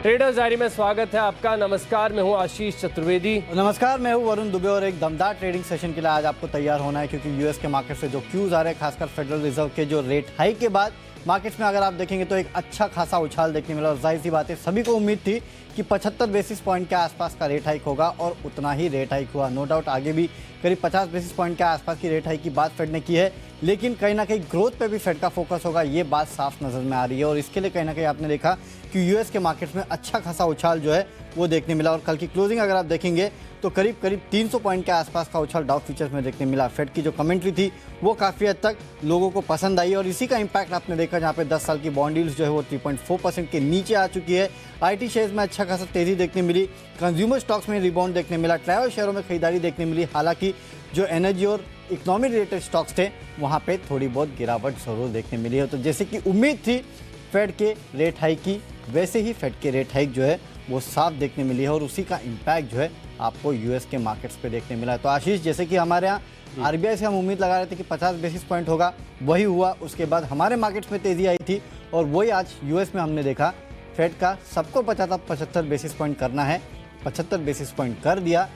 Traders diary में स्वागत है आपका। नमस्कार, मैं हूं आशीष चतुर्वेदी। नमस्कार, मैं हूं वरुण दुबे और एक दमदार ट्रेडिंग सेशन के लिए आज आपको तैयार होना है, क्योंकि यूएस के मार्केट से जो क्यूज आ रहे हैं, खासकर फेडरल रिजर्व के जो रेट हाइक के बाद मार्केट्स में अगर आप देखेंगे तो एक अच्छा खासा उछाल देखने मिला। और जाहिर सी बात है, सभी को उम्मीद थी कि 75 बेसिस पॉइंट के आसपास का रेट हाइक होगा और उतना ही रेट हाइक हुआ। नो डाउट आगे भी करीब 50 बेसिस पॉइंट के आसपास की रेट हाइक की बात फेड ने की है, लेकिन कहीं ना कहीं ग्रोथ पे भी फेड का फोकस होगा, ये बात साफ नज़र में आ रही है। और इसके लिए कहीं ना कहीं आपने देखा कि यूएस के मार्केट्स में अच्छा खासा उछाल जो है वो देखने मिला। और कल की क्लोजिंग अगर आप देखेंगे तो करीब 300 पॉइंट के आसपास का उछाल डाउ फ्यूचर्स में देखने मिला। फेड की जो कमेंट्री थी वो काफ़ी हद तक लोगों को पसंद आई और इसी का इम्पैक्ट आपने देखा, जहाँ पे 10 साल की बॉन्ड यील्ड्स जो है वो 3.4% के नीचे आ चुकी है। आईटी शेयर्स में अच्छा खासा तेजी देखने मिली, कंज्यूमर स्टॉक्स में रिबाउंड देखने मिला, ट्रैवल शेयरों में खरीदारी देखने मिली। हालांकि जो एनर्जी और इकोनॉमी रिलेटेड स्टॉक्स थे वहाँ पे थोड़ी बहुत गिरावट जरूर देखने मिली है। तो जैसे कि उम्मीद थी फेड के रेट हाइक की, वैसे ही फेड के रेट हाइक जो है वो साफ देखने मिली है और उसी का इम्पैक्ट जो है आपको यूएस के मार्केट्स पे देखने मिला है। तो आशीष, जैसे कि हमारे यहाँ आरबीआई से हम उम्मीद लगा रहे थे कि 50 बेसिस पॉइंट होगा, वही हुआ। उसके बाद हमारे मार्केट्स में तेज़ी आई थी और वही आज यूएस में हमने देखा। फेड का सबको पता था 75 बेसिस पॉइंट करना है, 75 बेसिस पॉइंट कर दिया।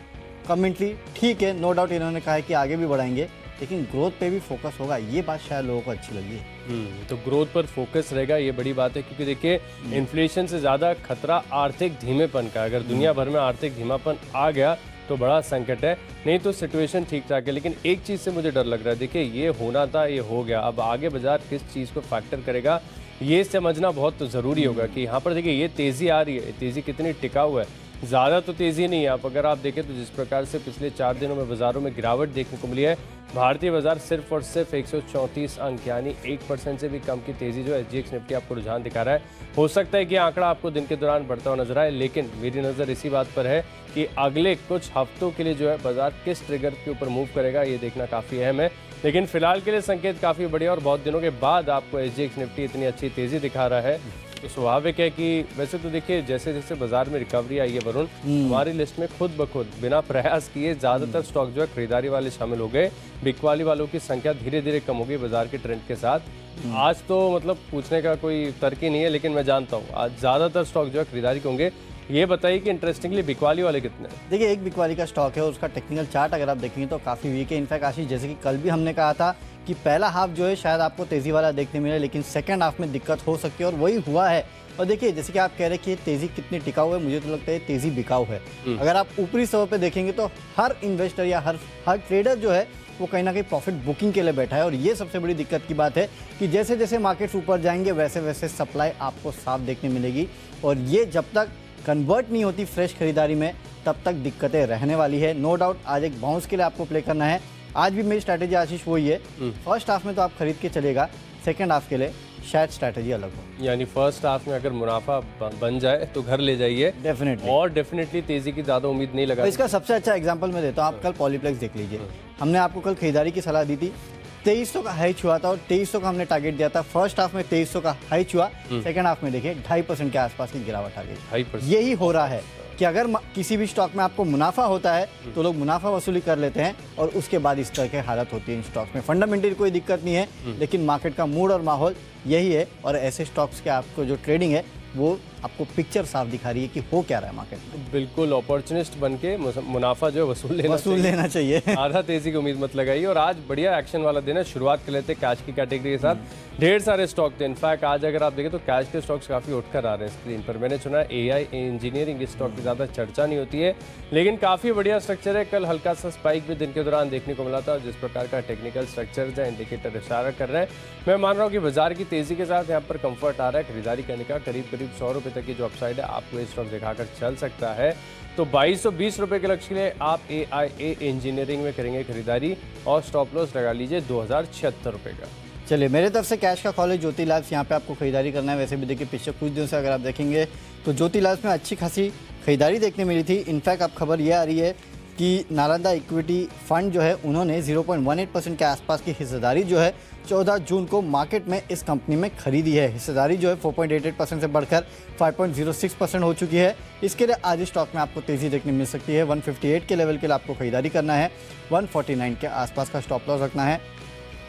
कमेंट्री ठीक है, नो डाउट इन्होंने कहा है कि आगे भी बढ़ाएंगे, लेकिन ग्रोथ पे भी फोकस होगा, ये बात शायद लोगों को अच्छी लगी है। तो ग्रोथ पर फोकस रहेगा, ये बड़ी बात है, क्योंकि देखिए इन्फ्लेशन से ज़्यादा खतरा आर्थिक धीमेपन का। अगर दुनिया भर में आर्थिक धीमापन आ गया तो बड़ा संकट है, नहीं तो सिचुएशन ठीक ठाक है। लेकिन एक चीज़ से मुझे डर लग रहा है, देखिए ये होना था, ये हो गया, अब आगे बाजार किस चीज़ को फैक्टर करेगा ये समझना बहुत ज़रूरी होगा कि यहाँ पर देखिए ये तेज़ी आ रही है, तेज़ी कितनी टिकाऊ है। ज़्यादा तो तेज़ी नहीं है। आप अगर आप देखें तो जिस प्रकार से पिछले 4 दिनों में बाज़ारों में गिरावट देखने को मिली है, भारतीय बाजार सिर्फ और सिर्फ 134 अंक यानी 1% से भी कम की तेज़ी जो एसजीएक्स निफ्टी आपको रुझान दिखा रहा है। हो सकता है कि आंकड़ा आपको दिन के दौरान बढ़ता हुआ नजर आए, लेकिन मेरी नज़र इसी बात पर है कि अगले कुछ हफ्तों के लिए जो है बाजार किस ट्रिगर के ऊपर मूव करेगा, ये देखना काफ़ी अहम है। लेकिन फिलहाल के लिए संकेत काफ़ी बढ़िया और बहुत दिनों के बाद आपको एसजीएक्स निफ्टी इतनी अच्छी तेज़ी दिखा रहा है, तो स्वाभाविक है कि वैसे तो देखिए जैसे जैसे बाजार में रिकवरी आई है वरुण, हमारी लिस्ट में खुद ब खुद बिना प्रयास किए ज़्यादातर स्टॉक जो है खरीदारी वाले शामिल हो गए। बिकवाली वालों की संख्या धीरे धीरे कम हो गई बाजार के ट्रेंड के साथ। आज तो मतलब पूछने का कोई तर्क ही नहीं है, लेकिन मैं जानता हूँ आज ज़्यादातर स्टॉक जो है खरीदारी के होंगे। ये बताइए कि इंटरेस्टिंगली बिकवाली वाले कितने हैं? देखिए, एक बिकवाली का स्टॉक है और उसका टेक्निकल चार्ट अगर आप देखेंगे तो काफ़ी वीक है। इनफैक्ट आशीष, जैसे कि कल भी हमने कहा था कि पहला हाफ जो है शायद आपको तेज़ी वाला देखने मिले, लेकिन सेकंड हाफ में दिक्कत हो सकती है और वही हुआ है। और देखिए, जैसे कि आप कह रहे हैं कि तेज़ी कितनी टिकाऊ है, मुझे तो लगता है तेज़ी बिकाऊ है। अगर आप ऊपरी स्तर पे देखेंगे तो हर इन्वेस्टर या हर ट्रेडर जो है वो कहीं ना कहीं प्रॉफिट बुकिंग के लिए बैठा है। और ये सबसे बड़ी दिक्कत की बात है कि जैसे जैसे मार्केट्स ऊपर जाएंगे वैसे वैसे सप्लाई आपको साफ देखने मिलेगी, और ये जब तक कन्वर्ट नहीं होती फ्रेश खरीदारी में तब तक दिक्कतें रहने वाली है। नो डाउट आज एक बाउंस के लिए आपको प्ले करना है। आज भी मेरी स्ट्रैटेजी आशीष वही है, फर्स्ट हाफ में तो आप खरीद के चलेगा, सेकंड हाफ के लिए शायद स्ट्रैटेजी अलग हो। यानी फर्स्ट हाफ में अगर मुनाफा बन जाए तो घर ले जाइए डेफिनेटली, और डेफिनेटली तेजी की ज़्यादा उम्मीद नहीं लगा। इसका सबसे अच्छा एग्जांपल मैं देता हूँ, आप कल पॉलीप्लेक्स देख लीजिए। हमने आपको कल खरीदारी की सलाह दी थी, 2300 का हाई छुआ था और 2300 का हमने टारगेट दिया था। फर्स्ट हाफ में 2300 का हाई छुआ, सेकंड हाफ में देखिए 2.5% के आसपास की गिरावट आ गई। यही हो रहा है कि अगर किसी भी स्टॉक में आपको मुनाफा होता है तो लोग मुनाफा वसूली कर लेते हैं और उसके बाद इस तरह की हालत होती है इन स्टॉक्स में। फंडामेंटली कोई दिक्कत नहीं है, लेकिन मार्केट का मूड और माहौल यही है। और ऐसे स्टॉक्स के आपको जो ट्रेडिंग है वो आपको पिक्चर साफ दिखा रही है कि हो क्या रहा है मार्केट में। बिल्कुल अपॉर्चुनिस्ट बन के मुनाफा जो है वसूल लेना चाहिए। आधा तेजी की उम्मीद मत लगाइए। और आज बढ़िया एक्शन वाला दिन है, शुरुआत कर लेते हैं कैश की कैटेगरी के साथ। ढेर सारे स्टॉक थे, इनफैक्ट आज अगर आप देखें तो कैश के स्टॉक्स काफ़ी उठकर आ रहे हैं स्क्रीन पर। मैंने सुना AI इंजीनियरिंग स्टॉक की ज़्यादा चर्चा नहीं होती है, लेकिन काफ़ी बढ़िया स्ट्रक्चर है। कल हल्का सा स्पाइक भी दिन के दौरान देखने को मिला था। जिस प्रकार का टेक्निकल स्ट्रक्चर है, इंडिकेटर इशारा कर रहे हैं। मैं मान रहा हूँ कि बाजार की तेज़ी के साथ यहाँ पर कंफर्ट आ रहा है खरीदारी करने का। करीब 100 रुपये तक की जो अपसाइड है आपको ये स्टॉक दिखाकर चल सकता है। तो 2220 रुपये के लक्ष्य के लिए आप AIA इंजीनियरिंग में करेंगे खरीदारी और स्टॉप लॉस लगा लीजिए 2076 रुपये का। चलिए, मेरे तरफ से कैश का कॉल है ज्योति लैब्स, यहाँ पे आपको खरीदारी करना है। वैसे भी देखिए पिछले कुछ दिनों से अगर आप देखेंगे तो ज्योति लैब्स में अच्छी खासी खरीदारी देखने मिली थी। इनफैक्ट अब खबर ये आ रही है कि नालंदा इक्विटी फंड जो है उन्होंने 0.18% के आसपास की हिस्सेदारी जो है 14 जून को मार्केट में इस कंपनी में खरीदी है। हिस्सेदारी जो है 4.88% से बढ़कर 5.06% हो चुकी है। इसके लिए आज स्टॉक में आपको तेज़ी देखने मिल सकती है। 158 के लेवल के लिए आपको खरीदारी करना है, 149 के आसपास का स्टॉप लॉस रखना है।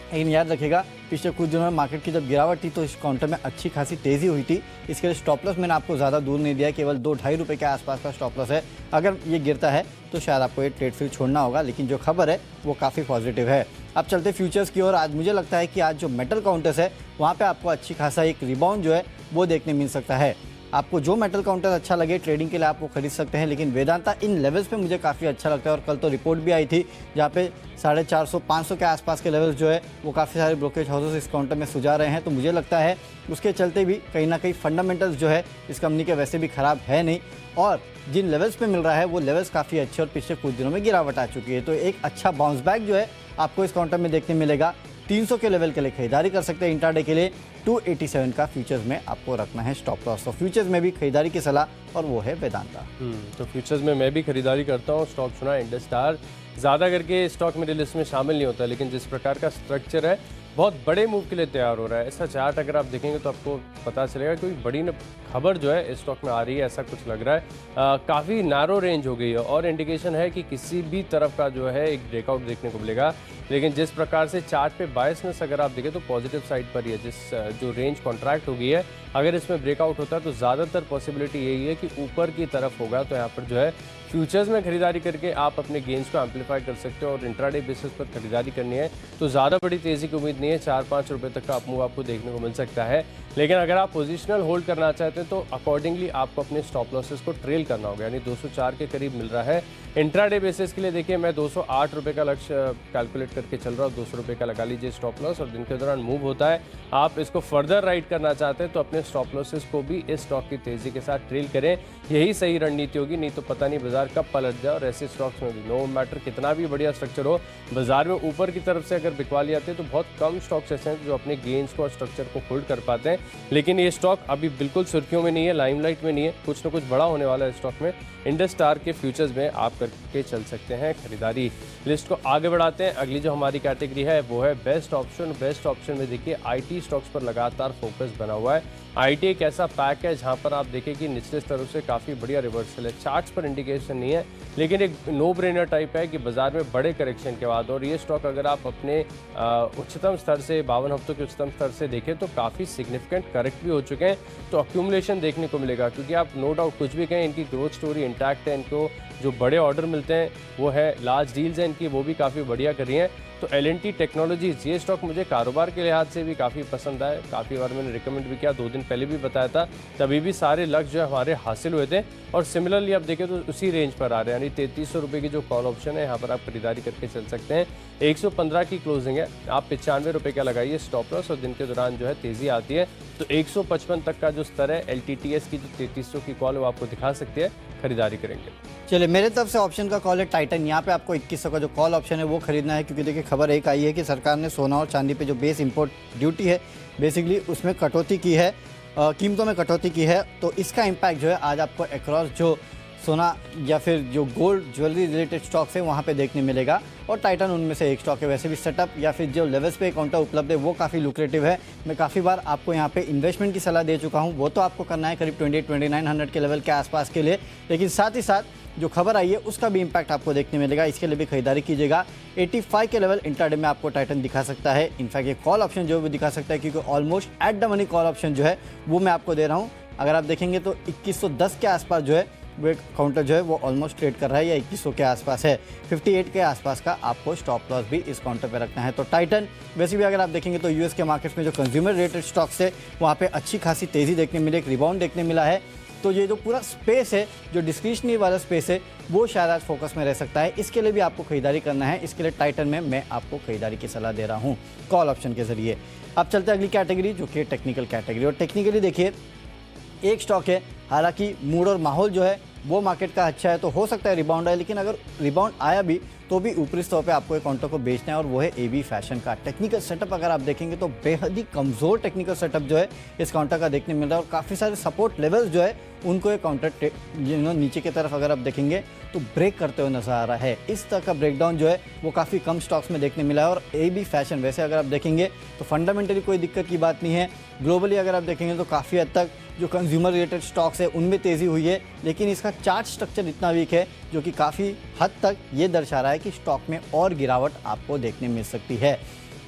लेकिन याद रखिएगा पिछले कुछ दिनों में मार्केट की जब गिरावट थी तो इस काउंटर में अच्छी खासी तेज़ी हुई थी। इसके लिए स्टॉप लॉस मैंने आपको ज़्यादा दूर नहीं दिया, केवल 2-2.5 रुपये के आसपास का स्टॉप लॉस है। अगर ये गिरता है तो शायद आपको ये ट्रेड फिर छोड़ना होगा, लेकिन जो खबर है वो काफ़ी पॉजिटिव है। अब चलते फ्यूचर्स की ओर। आज मुझे लगता है कि आज जो मेटल काउंटर्स है वहाँ पर आपको अच्छी खासा एक रिबाउंड जो है वो देखने मिल सकता है। आपको जो मेटल काउंटर अच्छा लगे ट्रेडिंग के लिए आप वो खरीद सकते हैं, लेकिन वेदांता इन लेवल्स पे मुझे काफ़ी अच्छा लगता है। और कल तो रिपोर्ट भी आई थी जहाँ पे 450-500 के आसपास के लेवल्स जो है वो काफ़ी सारे ब्रोकरेज हाउसेस इस काउंटर में सुझा रहे हैं। तो मुझे लगता है उसके चलते भी कहीं ना कहीं फंडामेंटल्स जो है इस कंपनी के वैसे भी ख़राब है नहीं, और जिन लेवल्स पे मिल रहा है वो लेवल्स काफ़ी अच्छे और पिछले कुछ दिनों में गिरावट आ चुकी है। तो एक अच्छा बाउंस बैक जो है आपको इस काउंटर में देखने मिलेगा। 300 के लेवल के लिए खरीदारी कर सकते हैं। इंट्राडे के लिए 287 का फ्यूचर्स में आपको रखना है स्टॉप लॉस। तो फ्यूचर्स में भी खरीदारी की सलाह और वो है वेदांता। तो फ्यूचर्स में मैं भी खरीदारी करता हूँ। स्टॉक चुना इंडस स्टार, ज़्यादा करके स्टॉक मेरी लिस्ट में शामिल नहीं होता, लेकिन जिस प्रकार का स्ट्रक्चर है बहुत बड़े मूव के लिए तैयार हो रहा है। ऐसा चार्ट अगर आप देखेंगे तो आपको पता चलेगा कोई बड़ी खबर जो है इस स्टॉक में आ रही है, ऐसा कुछ लग रहा है। काफ़ी नैरो रेंज हो गई है और इंडिकेशन है कि किसी भी तरफ का जो है एक ब्रेकआउट देखने को मिलेगा। लेकिन जिस प्रकार से चार्ट पे बायसनेस अगर आप देखें तो पॉजिटिव साइड पर ही है। जो रेंज कॉन्ट्रैक्ट हो गई है, अगर इसमें ब्रेकआउट होता है तो ज़्यादातर पॉसिबिलिटी यही है कि ऊपर की तरफ होगा। तो यहाँ पर जो है फ्यूचर्स में खरीदारी करके आप अपने गेंस को एम्पलीफाई कर सकते हो। और इंट्राडे बेसिस पर खरीदारी करनी है तो ज़्यादा बड़ी तेज़ी की उम्मीद नहीं है, 4-5 रुपये तक का अप मूव आपको देखने को मिल सकता है। लेकिन अगर आप पोजिशनल होल्ड करना चाहते हैं तो अकॉर्डिंगली आपको अपने स्टॉप लॉसेस को ट्रेल करना होगा, यानी 204 के करीब मिल रहा है। इंट्राडे बेसिस के लिए देखिए मैं 208 रुपये का लक्ष्य कैलकुलेट करके चल रहा हूँ। 200 रुपये का लगा लीजिए स्टॉप लॉस, और दिन के दौरान मूव होता है, आप इसको फर्दर राइड करना चाहते हैं तो अपने स्टॉप लॉसेस को भी इस स्टॉक की तेज़ी के साथ ट्रेल करें। यही सही रणनीति होगी, नहीं तो पता नहीं बाजार कब पलट जाए। और ऐसे स्टॉक्स में भी नो मैटर कितना भी बढ़िया स्ट्रक्चर हो, बाजार में ऊपर की तरफ से अगर बिकवाली आते हैं तो बहुत कम स्टॉक्स ऐसे हैं जो अपने गेंस को और स्ट्रक्चर को होल्ड कर पाते हैं। लेकिन ये स्टॉक अभी बिल्कुल सुर्खियों में नहीं है, लाइमलाइट में नहीं है, कुछ ना कुछ बड़ा होने वाला है स्टॉक में। इंडस स्टार के फ्यूचर्स में आप करके चल सकते हैं खरीदारी। लिस्ट को आगे बढ़ाते हैं। अगली जो हमारी कैटेगरी है वो है बेस्ट ऑप्शन। बेस्ट ऑप्शन में देखिए आईटी स्टॉक्स पर लगातार फोकस बना हुआ है। आईटी एक ऐसा पैक है जहां पर आप देखें कि निचले स्तरों से काफ़ी बढ़िया रिवर्सल है। चार्ट्स पर इंडिकेशन नहीं है, लेकिन एक नो ब्रेनर टाइप है कि बाजार में बड़े करेक्शन के बाद, और ये स्टॉक अगर आप अपने उच्चतम स्तर से 52 हफ्तों के उच्चतम स्तर से देखें तो काफ़ी सिग्निफिकेंट करेक्ट भी हो चुके हैं। तो अक्यूमुलेशन देखने को मिलेगा, क्योंकि आप नो डाउट कुछ भी कहें इनकी ग्रोथ स्टोरी इंटैक्ट है। इनको जो बड़े ऑर्डर मिलते हैं वो है, लार्ज डील्स हैं इनकी, वो भी काफ़ी बढ़िया करी हैं। तो L&T टेक्नोलॉजीज ये स्टॉक मुझे कारोबार के लिहाज से भी काफ़ी पसंद आए। काफ़ी बार मैंने रिकमेंड भी किया, 2 दिन पहले भी बताया था, तभी भी सारे लक्ष्य जो हमारे हासिल हुए थे। और सिमिलरली आप देखें तो उसी रेंज पर आ रहे हैं, यानी 3300 रुपये की जो कॉल ऑप्शन है यहाँ पर आप खरीदारी करके चल सकते हैं। 115 की क्लोजिंग है, आप 95 रुपये का लगाइए स्टॉप लॉस, और दिन के दौरान जो है तेज़ी आती है तो 155 तक का जो स्तर है LTTS की जो 3300 की कॉल है वो आपको दिखा सकती है, खरीदारी करेंगे। चलिए मेरे तरफ से ऑप्शन का कॉल है टाइटन। यहाँ पे आपको 2100 का जो कॉल ऑप्शन है वो खरीदना है, क्योंकि देखिए खबर एक आई है कि सरकार ने सोना और चांदी पे जो बेस इंपोर्ट ड्यूटी है बेसिकली उसमें कटौती की है, कीमतों में कटौती की है। तो इसका इम्पैक्ट जो है आज आपको अक्रॉस जो सोना या फिर जो गोल्ड ज्वेलरी रिलेटेड स्टॉक्स है वहाँ पे देखने मिलेगा, और टाइटन उनमें से एक स्टॉक है। वैसे भी सेटअप या फिर जो लेवल्स पे काउंटर उपलब्ध है वो काफ़ी लुक्रेटिव है। मैं काफ़ी बार आपको यहाँ पे इन्वेस्टमेंट की सलाह दे चुका हूँ, वो तो आपको करना है करीब 2900 के लेवल के आसपास के लिए, लेकिन साथ ही साथ जो खबर आई है उसका भी इम्पैक्ट आपको देखने मिलेगा। इसके लिए भी खरीदारी कीजिएगा। 85 के लेवल इंट्राडे में आपको टाइटन दिखा सकता है। इनफैक्ट ये कॉल ऑप्शन जो भी दिखा सकता है, क्योंकि almost at the money call option जो है वो मैं आपको दे रहा हूँ। अगर आप देखेंगे तो 2110 के आसपास जो है वो काउंटर जो है वो ऑलमोस्ट ट्रेड कर रहा है, या 2100 के आसपास है। 58 के आसपास का आपको स्टॉप लॉस भी इस काउंटर पे रखना है। तो टाइटन वैसे भी अगर आप देखेंगे तो यूएस के मार्केट्स में जो कंज्यूमर रिलेटेड स्टॉक्स है वहाँ पे अच्छी खासी तेज़ी देखने मिली, एक रिबाउंड देखने मिला है। तो ये जो पूरा स्पेस है, जो डिस्क्रिशनरी वाला स्पेस है, वो शायद आज फोकस में रह सकता है। इसके लिए भी आपको खरीदारी करना है। इसके लिए टाइटन में मैं आपको खरीदारी की सलाह दे रहा हूँ कॉल ऑप्शन के जरिए। अब चलते हैं अगली कैटेगरी जो कि टेक्निकल कैटेगरी। और टेक्निकली देखिए एक स्टॉक है, हालांकि मूड और माहौल जो है वो मार्केट का अच्छा है, तो हो सकता है रिबाउंड आए, लेकिन अगर रिबाउंड आया भी तो भी ऊपरी स्तर पे आपको एक काउंटर को बेचना है, और वो है AB फैशन का। टेक्निकल सेटअप अगर आप देखेंगे तो बेहद ही कमज़ोर टेक्निकल सेटअप जो है इस काउंटर का देखने मिल रहा है, और काफ़ी सारे सपोर्ट लेवल्स जो है उनको एक काउंटर नीचे की तरफ अगर आप देखेंगे तो ब्रेक करते हुए नजर आ रहा है। इस तरह का ब्रेकडाउन जो है वो काफ़ी कम स्टॉक्स में देखने मिला है। और AB फैशन वैसे अगर आप देखेंगे तो फंडामेंटली कोई दिक्कत की बात नहीं है। ग्लोबली अगर आप देखेंगे तो काफ़ी हद तक जो कंज्यूमर रिलेटेड स्टॉक्स है उनमें तेज़ी हुई है, लेकिन इसका चार्ट स्ट्रक्चर इतना वीक है जो कि काफ़ी हद तक ये दर्शा रहा है कि स्टॉक में और गिरावट आपको देखने मिल सकती है।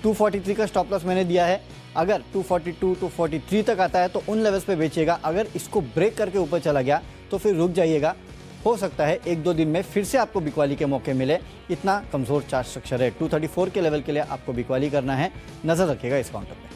243 का स्टॉप लॉस मैंने दिया है। अगर 242 243 तक आता है तो उन लेवल्स पे बेचिएगा। अगर इसको ब्रेक करके ऊपर चला गया तो फिर रुक जाइएगा। हो सकता है 1-2 दिन में फिर से आपको बिकवाली के मौके मिले, इतना कमज़ोर चार्ट स्ट्रक्चर है। 234 के लेवल के लिए आपको बिकवाली करना है, नज़र रखिएगा इस काउंटर पे।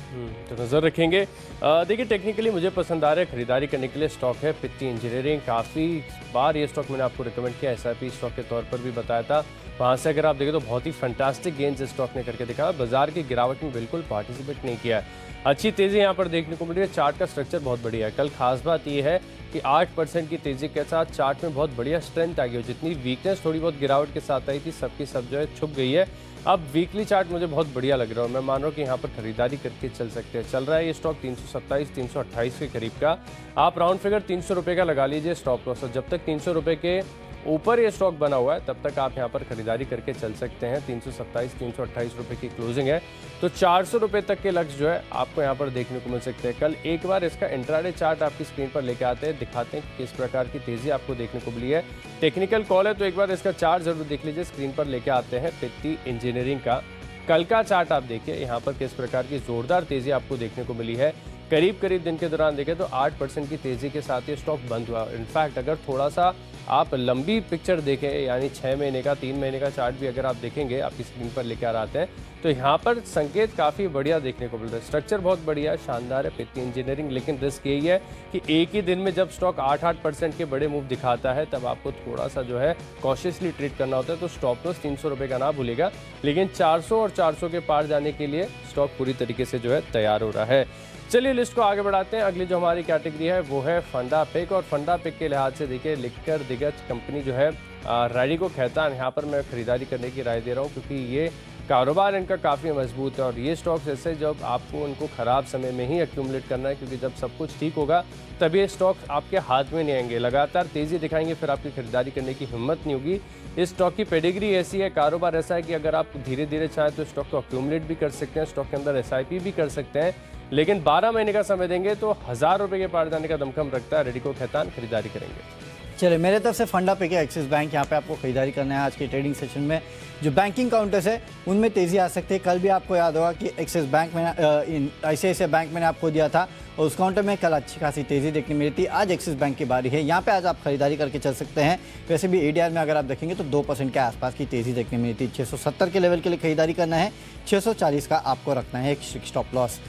तो नज़र रखेंगे। देखिए टेक्निकली मुझे पसंद आ रहा है, खरीदारी करने के लिए स्टॉक है पित्ती इंजीनियरिंग। काफ़ी बार ये स्टॉक मैंने आपको रिकमेंड किया, SIP स्टॉक के तौर पर भी बताया था। वहाँ से अगर आप देखें तो बहुत ही फैंटास्टिक गेंस इस स्टॉक ने करके दिखाया। बाजार की गिरावट में बिल्कुल पार्टिसिपेट नहीं किया है। अच्छी तेज़ी यहाँ पर देखने को मिल रही है। चार्ट का स्ट्रक्चर बहुत बढ़िया है। कल खास बात ये है कि 8% की तेज़ी के साथ चार्ट में बहुत बढ़िया स्ट्रेंथ आ गई। जितनी वीकनेस थोड़ी बहुत गिरावट के साथ आई थी, सबकी सब जो है छुप गई है। अब वीकली चार्ट मुझे बहुत बढ़िया लग रहा है। मैं मान रहा हूँ कि यहाँ पर खरीदारी करके चल सकते हैं। चल रहा है ये स्टॉक 327 328 के करीब का। आप राउंड फिगर 300 रुपये का लगा लीजिए स्टॉप लॉस। जब तक 300 रुपये के ऊपर ये स्टॉक बना हुआ है तब तक आप यहाँ पर खरीदारी करके चल सकते हैं। 327 328 रुपये की क्लोजिंग है, तो 400 रुपये तक के लक्ष्य जो है आपको यहाँ पर देखने को मिल सकते हैं। कल एक बार इसका इंट्राडे चार्ट आपकी स्क्रीन पर लेके आते हैं, दिखाते हैं किस प्रकार की तेज़ी आपको देखने को मिली है। टेक्निकल कॉल है तो एक बार इसका चार्ट जरूर देख लीजिए। स्क्रीन पर लेके आते हैं पित्ती इंजीनियरिंग का कल का चार्ट। आप देखिए यहाँ पर किस प्रकार की जोरदार तेज़ी आपको देखने को मिली है। करीब करीब दिन के दौरान देखें तो 8% की तेज़ी के साथ ये स्टॉक बंद हुआ। इनफैक्ट अगर थोड़ा सा आप लंबी पिक्चर देखें, यानी 6 महीने का 3 महीने का चार्ट भी अगर आप देखेंगे, आपकी स्क्रीन पर लेकर आ रहे हैं, तो यहाँ पर संकेत काफ़ी बढ़िया देखने को मिल रहा है। स्ट्रक्चर बहुत बढ़िया है, शानदार है पित्ती इंजीनियरिंग। लेकिन रिस्क यही है कि एक ही दिन में जब स्टॉक 8% के बड़े मूव दिखाता है तब आपको थोड़ा सा जो है कॉशियसली ट्रीट करना होता है। तो स्टॉप लॉस 300 रुपये का ना भूलेगा, लेकिन 400 और 400 के पार जाने के लिए स्टॉक पूरी तरीके से जो है तैयार हो रहा है। चलिए लिस्ट को आगे बढ़ाते हैं। अगली जो हमारी कैटेगरी है वो है फंडा पिक। और फंडा पिक के लिहाज से देखिए लिखकर दिग्गज कंपनी जो है रैडिको खैतान, यहाँ पर मैं खरीदारी करने की राय दे रहा हूँ क्योंकि ये कारोबार इनका काफ़ी मजबूत है। और ये स्टॉक्स ऐसे जब आपको उनको ख़राब समय में ही एक्यूमुलेट करना है, क्योंकि जब सब कुछ ठीक होगा तब ये स्टॉक्स आपके हाथ में नहीं आएंगे। लगातार तेज़ी दिखाएंगे, फिर आपकी खरीदारी करने की हिम्मत नहीं होगी। इस स्टॉक की पेडिग्री ऐसी है, कारोबार ऐसा है कि अगर आप धीरे धीरे चाहें तो स्टॉक को एक्यूमुलेट भी कर सकते हैं, स्टॉक के अंदर SIP भी कर सकते हैं। लेकिन 12 महीने का समय देंगे तो 1000 रुपये के पार जाने का दमखम रखता है। रैडिको खैतान खरीदारी करेंगे। चलिए मेरे तरफ से फंडा पे के एक्सिस बैंक, यहाँ पे आपको खरीदारी करना है। आज के ट्रेडिंग सेशन में जो बैंकिंग काउंटर्स है उनमें तेज़ी आ सकती है। कल भी आपको याद होगा कि एक्सिस बैंक में ICICI बैंक मैंने आपको दिया था और उस काउंटर में कल अच्छी खासी तेज़ी देखने मिली थी। आज एक्सिस बैंक की बारी है, यहाँ पे आज आप खरीदारी करके चल सकते हैं। वैसे भी ADR में अगर आप देखेंगे तो 2% के आसपास की तेज़ी देखने मिली थी। 670 के लेवल के लिए खरीदारी करना है, 640 का आपको रखना है एक स्टॉप लॉस।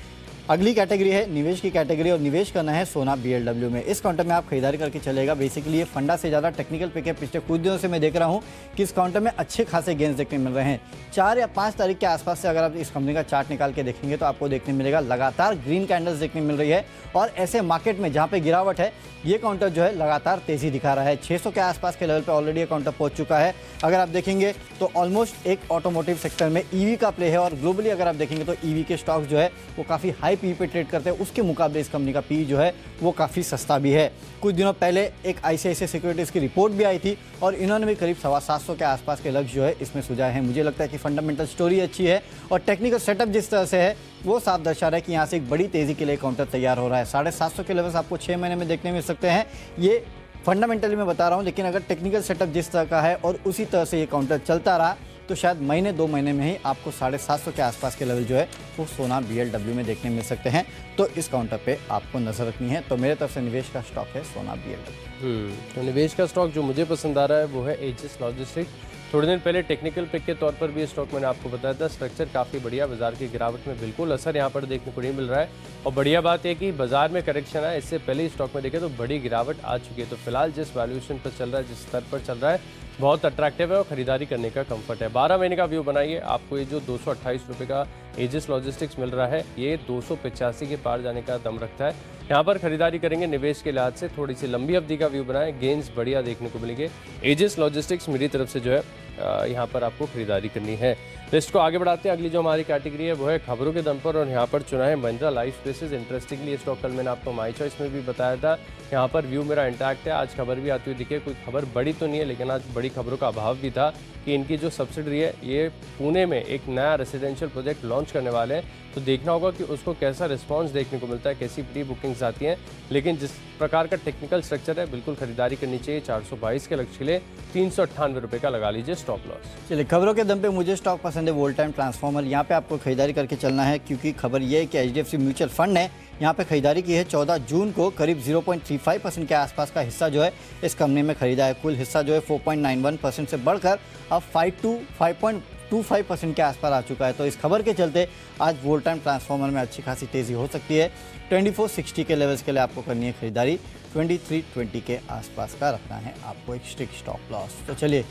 अगली कैटेगरी है निवेश की कैटेगरी और निवेश करना है सोना BLW में। इस काउंटर में आप खरीदारी करके चलेगा। बेसिकली ये फंडा से ज़्यादा टेक्निकल पिक है। पिछले कुछ दिनों से मैं देख रहा हूँ कि इस काउंटर में अच्छे खासे गेंस देखने मिल रहे हैं। 4 या 5 तारीख के आसपास से अगर आप इस कंपनी का चार्ट निकाल के देखेंगे तो आपको देखने मिलेगा लगातार ग्रीन कैंडल्स देखने मिल रही है। और ऐसे मार्केट में जहाँ पे गिरावट है, ये काउंटर जो है लगातार तेज़ी दिखा रहा है। 600 के आसपास के लेवल पे ऑलरेडी ये काउंटर पहुंच चुका है। अगर आप देखेंगे तो ऑलमोस्ट एक ऑटोमोटिव सेक्टर में EV का प्ले है और ग्लोबली अगर आप देखेंगे तो EV के स्टॉक जो है वो काफ़ी हाई PE पे ट्रेड करते हैं। उसके मुकाबले इस कंपनी का PE जो है वो काफ़ी सस्ता भी है। कुछ दिनों पहले एक ICICI सिक्योरिटीज़ की रिपोर्ट भी आई थी और इन्होंने भी करीब 750 के आसपास के लक्ष्य जो है इसमें सुझाए हैं। मुझे लगता है कि फंडामेंटल स्टोरी अच्छी है और टेक्निकल सेटअप जिस तरह से है वो साफ दर्शा रहा है कि यहाँ से एक बड़ी तेज़ी के लिए काउंटर तैयार हो रहा है। 750 के लेवल्स आपको 6 महीने में देखने मिल सकते हैं। ये फंडामेंटली मैं बता रहा हूँ, लेकिन अगर टेक्निकल सेटअप जिस तरह का है और उसी तरह से ये काउंटर चलता रहा तो शायद महीने 2 महीने में ही आपको 750 के आसपास के लेवल जो है वो सोना BLW में देखने मिल सकते हैं। तो इस काउंटर पे आपको नज़र रखनी है। तो मेरे तरफ से निवेश का स्टॉक है सोना BLW। तो निवेश का स्टॉक जो मुझे पसंद आ रहा है वो है एजिस लॉजिस्टिक्स। थोड़े दिन पहले टेक्निकल पिक के तौर पर भी ये स्टॉक मैंने आपको बताया था। स्ट्रक्चर काफ़ी बढ़िया, बाजार की गिरावट में बिल्कुल असर यहाँ पर देखने को नहीं मिल रहा है। और बढ़िया बात है कि बाजार में करेक्शन है, इससे पहले ही स्टॉक में देखें तो बड़ी गिरावट आ चुकी है। तो फिलहाल जिस वैल्यूएशन पर चल रहा है, जिस स्तर पर चल रहा है, बहुत अट्रैक्टिव है और खरीदारी करने का कंफर्ट है। 12 महीने का व्यू बनाइए, आपको ये जो 228 रुपये का एजिस लॉजिस्टिक्स मिल रहा है ये 285 के पार जाने का दम रखता है। यहाँ पर खरीदारी करेंगे। निवेश के लिहाज से थोड़ी सी लंबी अवधि का व्यू बनाएं, गेंस बढ़िया देखने को मिलेंगे। एजिस लॉजिस्टिक्स मेरी तरफ से जो है यहाँ पर आपको खरीदारी करनी है। लिस्ट को आगे बढ़ाते हैं। अगली जो हमारी कैटेगरी है वो है खबरों के दम पर और यहाँ पर चुना है महिंद्रा लाइफ स्पेसेस। इंटरेस्टिंगली ये स्टॉक कल मैंने आपको माई चॉइस में भी बताया था। यहाँ पर व्यू मेरा इंटैक्ट है। आज खबर भी आती हुई दिखी, कोई खबर बड़ी तो नहीं है लेकिन आज बड़ी खबरों का अभाव भी था कि इनकी जो सब्सिडरी है ये पुणे में एक नया रेसिडेंशियल प्रोजेक्ट लॉन्च करने वाले हैं। तो देखना होगा कि उसको कैसा रिस्पांस देखने को मिलता है, कैसी प्री बुकिंग्स आती हैं। लेकिन जिस प्रकार का टेक्निकल स्ट्रक्चर है, बिल्कुल खरीदारी करनी चाहिए। 422 के लक्ष्य के लिए 398 रुपये का लगा लीजिए स्टॉप लॉस। चलिए, खबरों के दम पे मुझे स्टॉक पसंद है वोल्टाइम ट्रांसफॉर्मर। यहाँ पे आपको खरीदारी करके चलना है, क्योंककि खबर ये है कि HDFC म्यूचुअल फंड ने यहाँ पे खरीदारी की है। 14 जून को करीब 0.35% के आसपास का हिस्सा जो है इस कंपनी में खरीदा है। कुल हिस्सा जो है 4.91% से बढ़कर अब 5.25% के आसपास आ चुका है। तो इस खबर के चलते आज वोल्टाइम ट्रांसफॉर्मर में अच्छी खासी तेज़ी हो सकती है। 2460 के लेवल्स के लिए आपको करनी है खरीदारी। 2320 के आसपास का रखना है आपको एक स्ट्रिक्ट स्टॉप लॉस। तो चलिए,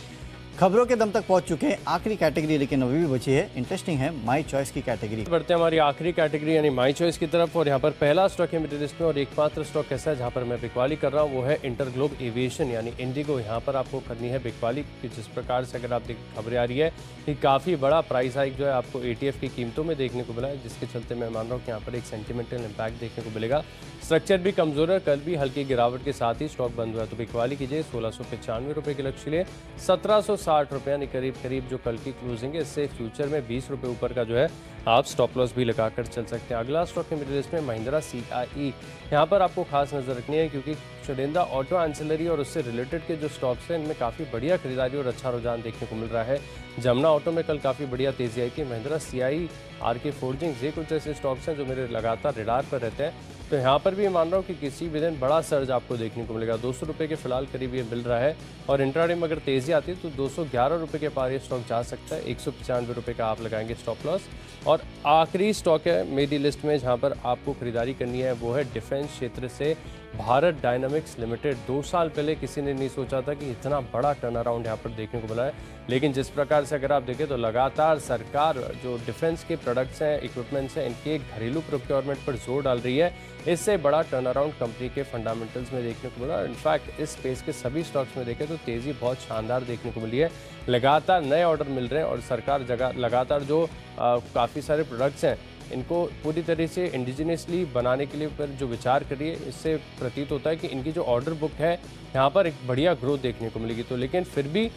खबरों के दम तक पहुंच चुके हैं। आखिरी कैटेगरी लेकिन अभी भी बची है, इंटरेस्टिंग है, माई चॉइस की कैटेगरी। बढ़ते हैं हमारी आखिरी कैटेगरी यानी माई चॉइस की तरफ। और यहाँ पर पहला स्टॉक है मेरे लिस्ट में और एकमात्र स्टॉक ऐसा है जहाँ पर मैं बिकवाली कर रहा हूँ, वो है इंटरग्लोब एविएशन यानी इंडिगो। यहाँ पर आपको करनी है बिकवाली, क्योंकि जिस प्रकार से अगर आप खबरें आ रही है कि काफ़ी बड़ा प्राइस हाइक जो है आपको ETF की कीमतों में देखने को मिला है, जिसके चलते मैं मान रहा हूँ कि यहाँ पर एक सेंटिमेंटल इम्पैक्ट देखने को मिलेगा। स्ट्रक्चर भी कमजोर है, कल भी हल्की गिरावट के साथ ही स्टॉक बंद हुआ है। तो बिकवाली कीजिए 1695 रुपये के लक्ष्य के लिए 1760 रुपये यानी करीब जो कल की क्लोजिंग है, इससे फ्यूचर में 20 रुपये ऊपर का जो है आप स्टॉप लॉस भी लगाकर चल सकते हैं। अगला स्टॉक है मेरे लिस्ट में महिंद्रा CIE। यहाँ पर आपको खास नजर रखनी है, क्योंकि चुनिंदा ऑटो एंसिलरी और उससे रिलेटेड के जो स्टॉक्स हैं इनमें काफ़ी बढ़िया खरीदारी और अच्छा रुझान देखने को मिल रहा है। जमुना ऑटो में कल काफ़ी बढ़िया तेजी आई थी। महिंद्रा CIE, RK फोर्जिंग्स, ये कुछ ऐसे स्टॉक्स हैं जो मेरे लगातार रिडार पर रहते हैं। तो यहाँ पर भी मान रहा हूँ कि किसी भी दिन बड़ा सर्ज आपको देखने को मिलेगा। 200 रुपये के फिलहाल करीब ये मिल रहा है और इंट्राडे में अगर तेज़ी आती है तो 211 रुपये के पार ये स्टॉक जा सकता है। 195 रुपये का आप लगाएंगे स्टॉप लॉस। और आखिरी स्टॉक है मेरी लिस्ट में जहाँ पर आपको खरीदारी करनी है, वो है डिफेंस क्षेत्र से भारत डायनामिक्स लिमिटेड। 2 साल पहले किसी ने नहीं सोचा था कि इतना बड़ा टर्न अराउंड यहाँ पर देखने को मिला है। लेकिन जिस प्रकार से अगर आप देखें तो लगातार सरकार जो डिफेंस के प्रोडक्ट्स हैं, इक्विपमेंट्स हैं, इनके घरेलू प्रोक्योरमेंट पर जोर डाल रही है। इससे बड़ा टर्न अराउंड कंपनी के फंडामेंटल्स में देखने को मिला। इनफैक्ट इस स्पेस के सभी स्टॉक्स में देखें तो तेज़ी बहुत शानदार देखने को मिली है। लगातार नए ऑर्डर मिल रहे हैं और सरकार लगातार जो काफ़ी सारे प्रोडक्ट्स हैं इनको पूरी तरह से इंडिजिनियसली बनाने के लिए पर जो विचार करिए, इससे प्रतीत होता है कि इनकी जो ऑर्डर बुक है यहाँ पर एक बढ़िया ग्रोथ देखने को मिलेगी। तो लेकिन फिर भी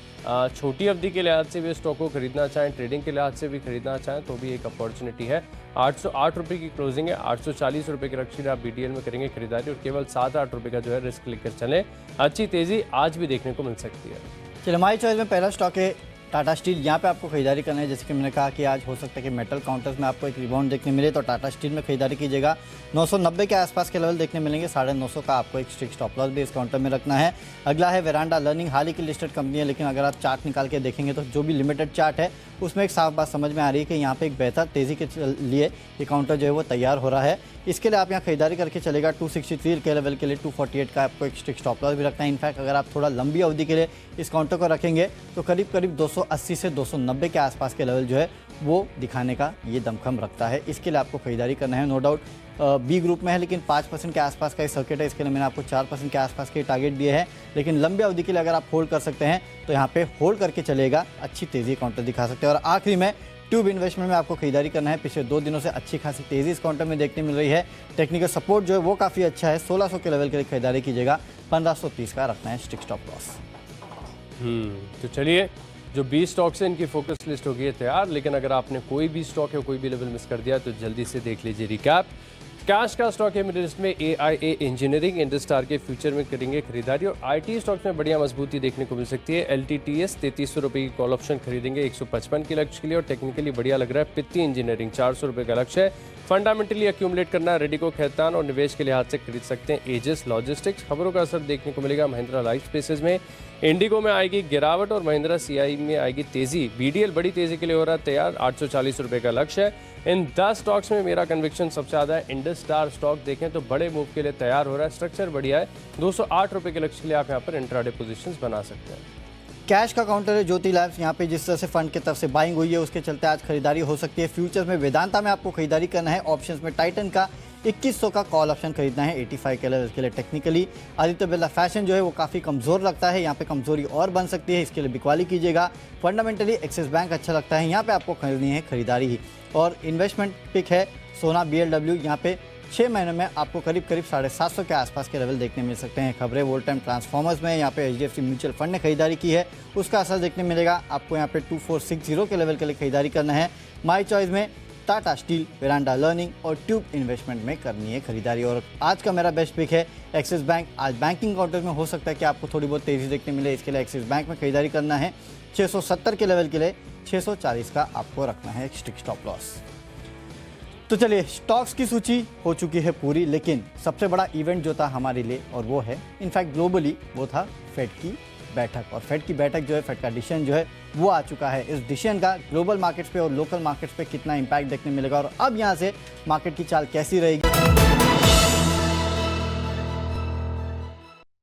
छोटी अवधि के लिहाज से भी स्टॉक को खरीदना चाहें, ट्रेडिंग के लिहाज से भी खरीदना चाहें तो भी एक अपॉर्चुनिटी है। 808 रुपये की क्लोजिंग है। 840 रुपये के लक्ष्य आप BDL में करेंगे खरीदारी और केवल 7-8 रुपये का जो है रिस्क लेकर चलें। अच्छी तेज़ी आज भी देखने को मिल सकती है। चलिए, हमारी चॉइस में पहला स्टॉक है टाटा स्टील। यहाँ पे आपको खरीदारी करना है। जैसे कि मैंने कहा कि आज हो सकता है कि मेटल काउंटर्स में आपको एक रिबाउंड देखने मिले, तो टाटा स्टील में खरीदारी कीजिएगा। 990 के आसपास के लेवल देखने मिलेंगे। 950 का आपको एक स्ट्रिक्ट स्टॉप लॉस भी इस काउंटर में रखना है। अगला है वेरांडा लर्निंग। हाल ही की लिस्टेड कंपनी है, लेकिन अगर आप चार्ट निकाल के देखेंगे तो जो भी लिमिटेड चार्ट है उसमें एक साफ बात समझ में आ रही है कि यहाँ पे एक बेहतर तेज़ी के लिए ये काउंटर जो है वो तैयार हो रहा है। इसके लिए आप यहाँ खरीदारी करके चलेगा। 263 के लेवल के लिए 248 का आपको एक स्ट्रिक्ट स्टॉप लॉस भी रखना है। इनफैक्ट अगर आप थोड़ा लंबी अवधि के लिए इस काउंटर को रखेंगे तो करीब 280 से 290 के आसपास के लेवल जो है वो दिखाने का ये दमखम रखता है। इसके लिए आपको खरीदारी करना है। नो डाउट B ग्रुप में है, लेकिन 5% के आसपास का सर्किट है। इसके लिए मैंने आपको 4% के आसपास के टारगेट दिए हैं। लेकिन लंबी अवधि के लिए अगर आप होल्ड कर सकते हैं तो यहाँ पे होल्ड करके चलेगा, अच्छी तेज़ी काउंटर दिखा सकते हैं। और आखिरी में ट्यूब इन्वेस्टमेंट में आपको खरीदारी करना है। पिछले 2 दिनों से अच्छी खासी तेज़ी इस काउंटर में देखने मिल रही है। टेक्निकल सपोर्ट जो है वो काफ़ी अच्छा है। 1600 के लेवल के लिए खरीदारी कीजिएगा। 1530 का रखना है स्ट्रिक्ट स्टॉप लॉस। तो चलिए, जो 20 स्टॉक्स हैं इनकी फोकस लिस्ट हो गई है तैयार। लेकिन अगर आपने कोई भी स्टॉक या कोई भी लेवल मिस कर दिया तो जल्दी से देख लीजिए रिकैप। कैश का स्टॉक है मेरे लिस्ट में AIA इंजीनियरिंग। इंडस्टार के फ्यूचर में करेंगे खरीदारी और IT स्टॉक में बढ़िया मजबूती देखने को मिल सकती है। LTTS 3300 रुपये की कॉल ऑप्शन खरीदेंगे 155 के लक्ष्य के लिए और टेक्निकली बढ़िया लग रहा है। पित्ती इंजीनियरिंग 400 रुपये का लक्ष्य है। फंडामेंटली एक्यूमुलेट करना है। रेडिको खैतान और निवेश के लिहाज से खरीद सकते हैं एजिस लॉजिस्टिक्स। खबरों का असर देखने को मिलेगा महिंद्रा लाइफ स्पेसेस में। इंडिगो में आएगी गिरावट और महिंद्रा CIE में आएगी तेजी। BDL बड़ी तेजी के लिए हो रहा है तैयार। 840 रुपये का लक्ष्य है। इन 10 स्टॉक्स में मेरा कन्विक्शन सबसे ज़्यादा है। इंडस्टार स्टॉक देखें तो बड़े मूव के लिए तैयार हो रहा है। स्ट्रक्चर बढ़िया है। 208 रुपये के लक्ष्य के लिए आप यहाँ पर इंट्राडे पोजीशंस बना सकते हैं। कैश का काउंटर है ज्योति लैब्स। यहाँ पे जिस तरह से फंड की तरफ से बाइंग हुई है उसके चलते आज खरीदारी हो सकती है। फ्यूचर्स में वेदांता में आपको खरीदारी करना है। ऑप्शंस में टाइटन का 2100 का कॉल ऑप्शन खरीदना है 85 के लेवल के लिए। टेक्निकली आदित्य बिरला फैशन जो है वो काफ़ी कमज़ोर लगता है। यहाँ पे कमजोरी और बन सकती है, इसके लिए बिकवाली कीजिएगा। फंडामेंटली एक्सिस बैंक अच्छा लगता है, यहाँ पे आपको खरीदनी है खरीदारी ही। और इन्वेस्टमेंट पिक है सोना BLW। यहाँ पे 6 महीने में आपको करीब 750 के आसपास के लेवल देखने मिल सकते हैं। खबरें वोल्टाइम ट्रांसफॉर्मर्स में यहाँ पे HDFC म्यूचुअल फंड ने खरीदारी की है, उसका असर देखने मिलेगा। आपको यहाँ पे 2460 के लेवल के लिए खरीदारी करना है। माई चॉइस में टाटा स्टील, वेरांडा लर्निंग और ट्यूब इन्वेस्टमेंट में करनी है खरीदारी। और आज का मेरा बेस्ट पिक है एक्सिस बैंक। आज बैंकिंग काउंटर में हो सकता है कि आपको थोड़ी बहुत तेजी देखने मिले, इसके लिए एक्सिस बैंक में खरीदारी करना है। 670 के लेवल के लिए 640 का आपको रखना है स्ट्रिक्ट स्टॉप लॉस। तो चलिए, स्टॉक्स की सूची हो चुकी है पूरी, लेकिन सबसे बड़ा इवेंट जो था हमारे लिए और वो है इनफैक्ट ग्लोबली, वो था फेड की बैठक। और फेड की बैठक जो है, फेड का डिसीजन जो है वो आ चुका है। इस डिसीजन का ग्लोबल मार्केट्स पे और लोकल मार्केट्स पे कितना इंपैक्ट देखने मिलेगा और अब यहाँ से मार्केट की चाल कैसी रहेगी।